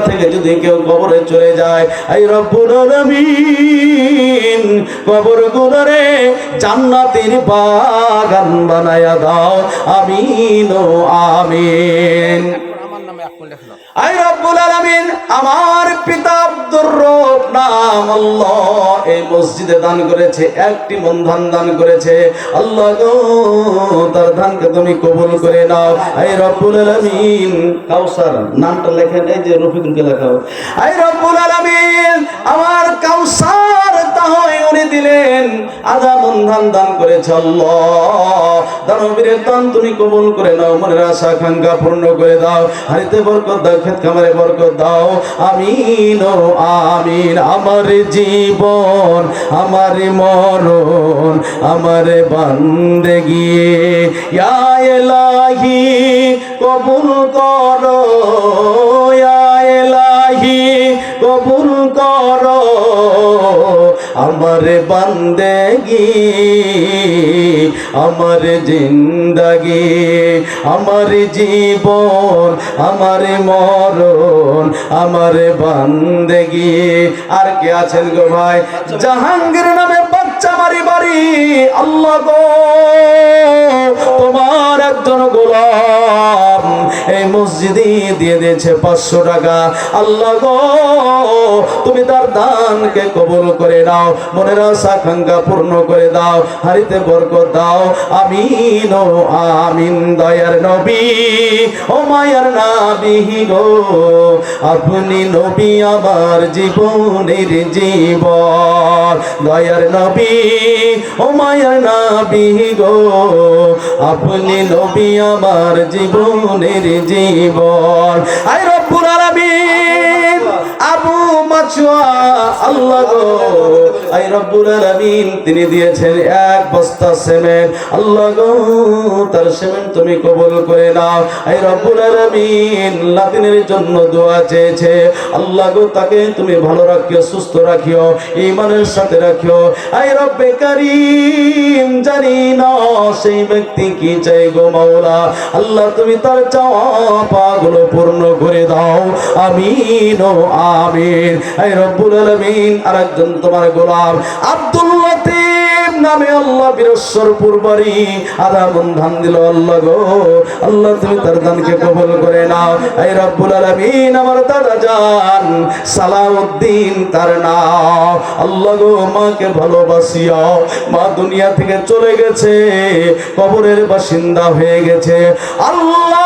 থেকে যদি কেউ কবরে চলে যায়, আই রব্বুল আলামিন কবর গুলোরে জান্নাতের বাগান বানায়া দাও, আমিন ও আমিন। আই রব্বুল আলামিন আমার পিতা আব্দুর রব নাম আল্লাহ এই মসজিদে দান করেছে, একটি মন দান করেছে। আল্লাহ গো তার দানকে তুমি কবুল করে নাও। আই রব্বুল আলামিন কাউসার নামটা লেখেন, এই যে রফিকুলকে লেখাও। আই রব্বুল আলামিন আমার কাউসার তাহলে উনি দিলেন, আধা মন দান করেছে। আল্লাহ দানবীরের দান তুমি কবুল করে নাও, মনের আশা আকাঙ্ক্ষা পূর্ণ করে দাও, হারিতে বরকত দাও, ক্ষেত খামারে বরকত দাও, আমিন ও আমিন। আমার জীবন আমার মরণ আমার বান্দেগি ইয়া ইলাহি কবুল করো, ইয়া ইলাহি কবুল করো আমার বান্দেগি, আমার জিন্দেগি, আমার জীবন আমার মরণ আমার বান্দেগি। আর কে আছেন গো ভাই? জাহাঙ্গীর নামে বাচ্চা মারি বাড়ি। আল্লাহ গো তোমার একজন গোলাম এই মসজিদে দিয়ে দিয়েছে 500 টাকা। আল্লাহ গো তুমি তার দানকে কবুল করে নাও, মনের আশা আকাঙ্ক্ষা পূর্ণ করে দাও, হারিতে বরকত দাও, আমিন ও আমিন। দয়ার নবী ও মায়ার নবী গো, আপনি নবী আমার জীবনের জীবন। দয়ার নবী ও মায়ার নবী গো, আপনি নবী আমার জীবনের জীবন। আই রব্বুল আলামিন আবু মাচুয়া আল্লাহ গো, আই রব্বুল আলামিন তিনি দিয়েছেন 1 বস্তা সিমেন্ট। আল্লাহ গো তার সিমেন্ট তুমি কবুল করে নাও। আই রব্বুল আলামিন লাতিনের জন্য দোয়া চেয়েছে। আল্লাহ গো তাকে তুমি ভালো রাখিও, সুস্থ রাখিও, ঈমানের সাথে রাখিও। আই রব্বে কারীম জানি না সেই ব্যক্তি কি চাই গো মাওলা, আল্লাহ তুমি তার চাওয়া পাগুলো পূর্ণ করে দাও, আমিন ও আমিন। আই রব্বুল আলামিন আরেকজন তোমার গোলাম আব্দুল লতিফ নামে আল্লাহ বীরেশ্বরপুর বাড়ি, আধা মন ধান দিল। আল্লাহ গো আল্লাহ তুমি তার দানকে কবুল করে নাও। আই রব্বুল আলামিন আমার দাদা জান সালাউদ্দিন তার নাম। আল্লাহ গো মাকে ভালোবাসিও, মা দুনিয়া থেকে চলে গেছে, কবরের বাসিন্দা হয়ে গেছে। আল্লাহ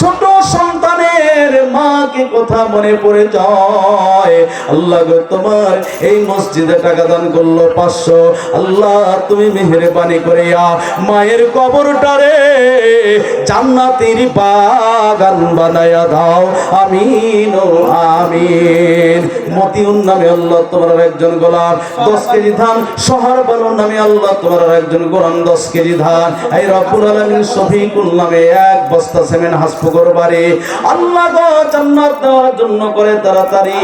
ছোট সন্তানের মাকে কথা মনে পড়ে যায়। আল্লাহ গো তোমার এই মসজিদে টাকা দান করলো 500। আল্লাহ তুমি মেহেরবানি করিয়া মায়ের কবরটারে জান্নাতের বাগান বানায়া দাও, আমিন ও আমিন। মতিউন নামে আল্লাহ তোমার একজন গোলাম 10 কেজি ধান, শহর বানুর নামে আল্লাহ তোমার একজন গোলাম 10 কেজি ধান। এই রব্বুল আলামিন শফিকুল নামে 1 বস্তা সিমেন্ট হাসপুকুর বাড়ি। আল্লাহ গো জান্নাত দেওয়ার জন্য করে তাড়াতাড়ি।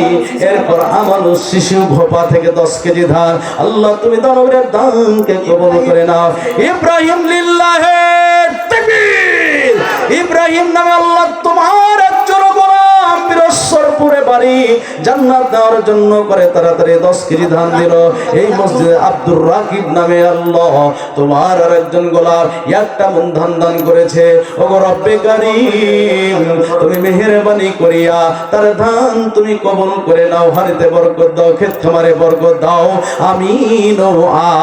এরপর আমানুস শিশু ভোপা থেকে 10 কেজি ধান। আল্লাহ তুমি দানবের দানকে কবুল করে নাও। ইব্রাহিম লিল্লাহে তাকবীর। ইব্রাহিম নামে আল্লাহ তোমার একজন গোলাম বীরেশ্বরপুরে বাড়ি, জান্নাত দেওয়ার জন্য করে তাড়াতাড়ি 10 কেজি ধান দিল। এই মসজিদে আব্দুর রাকিব নামে আল্লাহ তোমার আরেকজন গোলাম 1টা মন ধান দান করেছে। ওগো রব্বে কারীম তুমি মেহেরবানি করিয়া তার ধান তুমি কবুল করে নাও, হারিতে বরকত দাও, ক্ষেত খামারে বরকত দাও, আমিন ও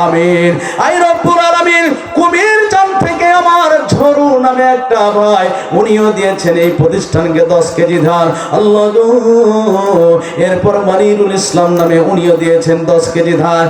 আমিন। আই রব্বুল আলামিন কুমির জান থেকে আমার ঝরু নামে একটা ভাই, উনিও দিয়েছেন এই প্রতিষ্ঠানকে 10 কেজি ধান। আল্লাহ গো এরপর মানিরুল ইসলাম নামে উনিও দিয়েছেন 10 কেজি ধান।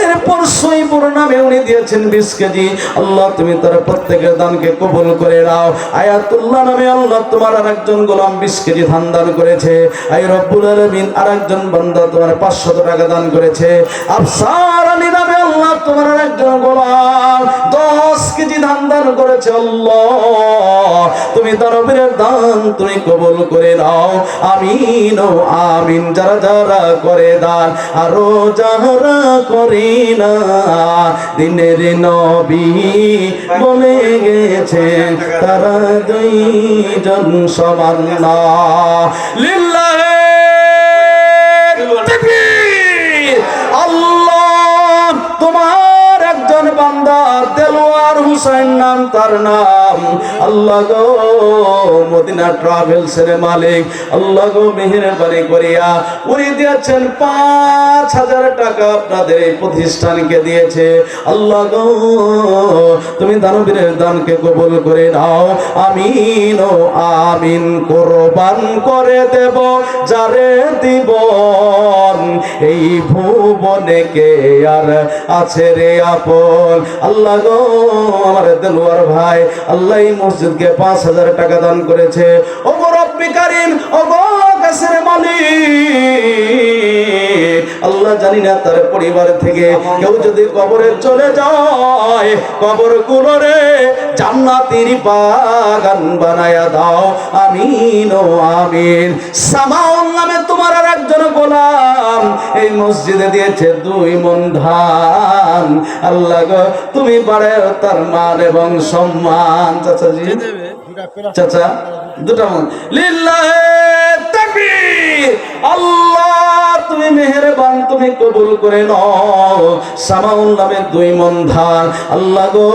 এরপর সইপুর নামে উনি দিয়েছেন 20 কেজি। আল্লাহ তুমি তার প্রত্যেকের দানকে কবুল করে নাও। আয়াতুল্লাহ নামে আল্লাহ তোমার আরেকজন গোলাম 20 কেজি ধান দান করেছে। আই রব্বুল আলামিন আরেকজন বান্দা তোমার 500 টাকা দান করেছে। আফসার আলী নামে আল্লাহ তোমার একজন গোলাম 10 কেজি ধান দান করেছে আল্লাহ তুমি তরফের দান তুমি কবুল করে নাও আমিন ও আমিন যারা যারা করে দান আরো যারা করে না দিনের নবী বলে গেছেন তারা দুইজন সমান না লিল্লাহি তাকবীর আল্লাহ তোমার একজন বান্দা দেলোয়ার হোসেন নাম তার নাম আল্লাহ গো মদিনা ট্রাভেলস এর মালিক আল্লাহ গো মেহেরবানি করিয়া উনি দিয়েছেন 5000 টাকা আপনাদের এই প্রতিষ্ঠানকে দিয়েছে আল্লাহ গো তুমি দানবীরের দানকে কবুল করে নাও আমিন ও আমিন কোরবান করে দেব যারে দিব এই ভুবনে কে আর আছে রে আপন আল্লাহ গো আমার দেলোয়ার ভাই আল্লাহ এই মসজিদকে 5000 টাকা দান করেছে ও গো রব্বি কারীম ও গো গাছের মালিক আল্লাহ জানি না তার পরিবার থেকে কেউ যদি কবরে চলে যায় কবর গুলোরে জান্নাতের বাগান বানায়া দাও আমিন ও আমিন সামাউল নামে তোমার আর একজন গোলাম এই মসজিদে দিয়েছে 2 মণ ধান আল্লাহ গো তুমি বাড়াও তার মান এবং সম্মান চাচাজি চাচা 2টা মণ লিল্লাহি তাকবীর আল্লাহ তুমি মেহেরবান তুমি কবুল করে নাও সামাউল নামে 2 মণ ধান আল্লাহ গো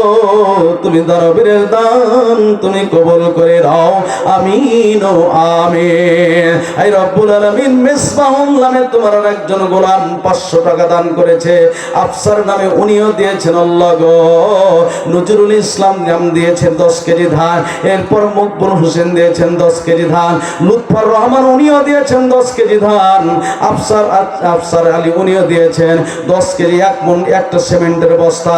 তুমি দরবারের দান তুমি কবুল করে নাও আমিন ও আমিন আই রব্বুল আলামিন মিসবাহুল নামে তোমার একজন গোলাম 500 টাকা দান করেছে আফসার নামে উনিও দিয়েছেন আল্লাহ গো নজরুল ইসলাম নাম দিয়েছেন 10 কেজি ধান এরপর মকবুল হোসেন দিয়েছেন 10 কেজি ধান লুৎফর রহমান উনিও দিয়েছেন 10 কেজি ধান আফসার আলী উনিও দিয়েছেন 10 কেজি 1 মণ একটা সিমেন্টের বস্তা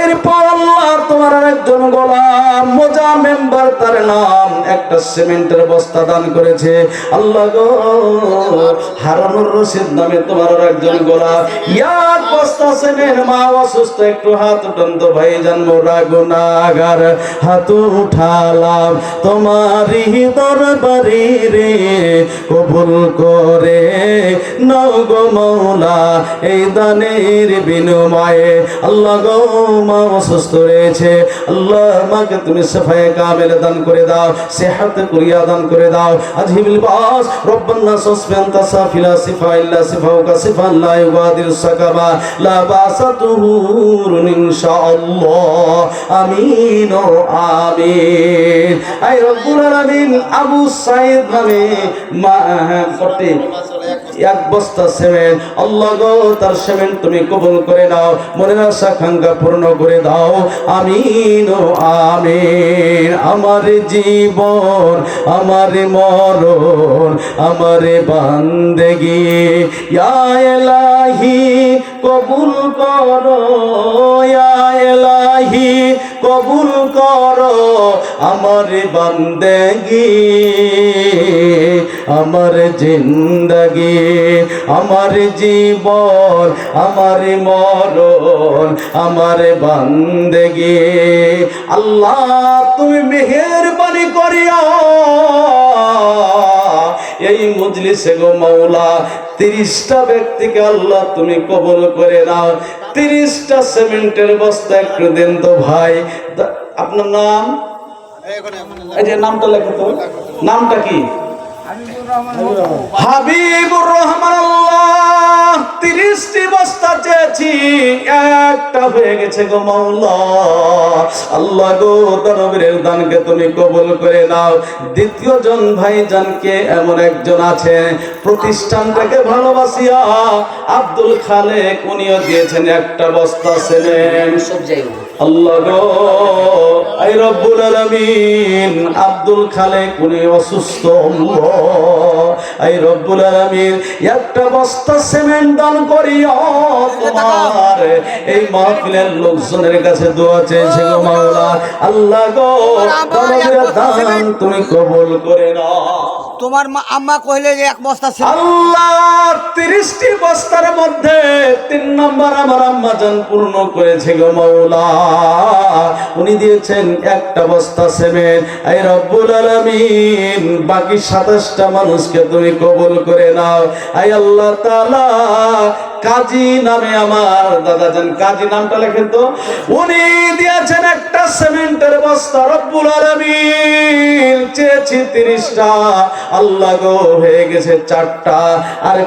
এরপর আল্লাহ তোমার একজন গোলাম মোজা মেম্বার তার নাম একটা সিমেন্টের বস্তা দান করেছে আল্লাহ গো হারুনুর রশিদ নামে তোমার একজন গোলাম এক বস্তা সিমেন্ট মা অসুস্থ একটু হাত উঠান তো ভাইজান মোরা গুনাহগার হাত উঠালাম তোমারই দরবারে রে কবুল করে নাও গো মাওলা এই দানের বিনিময়ে আল্লাহ গো মা অসুস্থ রয়েছে আল্লাহ মাকে তুমি শিফায়ে কামিল দান করে দাও সেহাত কুরিয়া দান করে দাও আজহিবুল বাস রব্বানা সাসফান্তা সাফিলা সিফা ইল্লা সিফাউকা সিফা লা ইউগাদির সাকাবা লা বাসাতুহুরুন ইনশাআল্লাহ আমিন ও আমিন আই রব্বুল আলামিন আবু সাইদ নামে মা করতে 1 বস্তা সিমেন্ট আল্লাহ গো তার সিমেন্ট তুমি কবুল করে নাও মনের আশা আকাঙ্ক্ষা পূর্ণ করে দাও আমিন ও আমিন আমার জীবন আমার মরণ আমার বান্দেগি ইয়া ইলাহি কবুল করো ইয়া ইলাহি কবুল করো আমার বান্দেগি আমার জিন্দগি আমার জীবন আমার মরণ আমার বান্দেগি আল্লাহ তুমি মেহেরবানি করিয়া এই মজলিসে গো মাওলা 30টা ব্যক্তিকে আল্লাহ তুমি কবুল করে নাও 30টা সিমেন্টের বস্তা একটু দেন তো ভাই আপনার নাম এই যে নামটা লেখো তো নামটা কি হাবিবুর রহমান আল্লাহ 30টি বস্তা চেয়েছি একটা হয়ে গেছে গো মাওলা আল্লাহ গো দরবারের দানকে তুমি কবুল করে নাও দ্বিতীয় জন ভাইজানকে এমন একজন আছে প্রতিষ্ঠানটাকে ভালোবাসিয়া আব্দুল খালেক উনিও দিয়েছেন একটা বস্তা সিমেন্ট সব জায়গায় আল্লাহ গো আই রব্বুল আলামিন আব্দুল খালেক উনি অসুস্থ আই রব্বুল আলামিন একটা বস্তা সিমেন্ট দান করিও তোমার এই মাহফিলের লোকজনের কাছে দোয়া চেয়েছে গো মাওলা আল্লাহ গো তোমাদের দান তুমি কবুল করে নাও। তোমার আম্মা কইলে যে এক বস্তা ছিল। আল্লাহ 30টি বস্তার মধ্যে 3 নম্বর আমার আম্মা জান পূর্ণ করেছে গো মাওলা। উনি দিয়েছেন একটা বস্তা সিমেন্ট। এই রব্বুল আলামিন বাকি 27টা মানুষকে তুমি কবুল করে নাও। এই আল্লাহ তাআলা কাজী নামে আমার দাদা জান, কাজী নামটা লেখেন তো, উনি দিয়েছেন একটা সিমেন্টের বস্তা। রব্বুল আলামিন চেয়েছি 30টা, আল্লাহ গো হয়ে গেছে 4টা। আর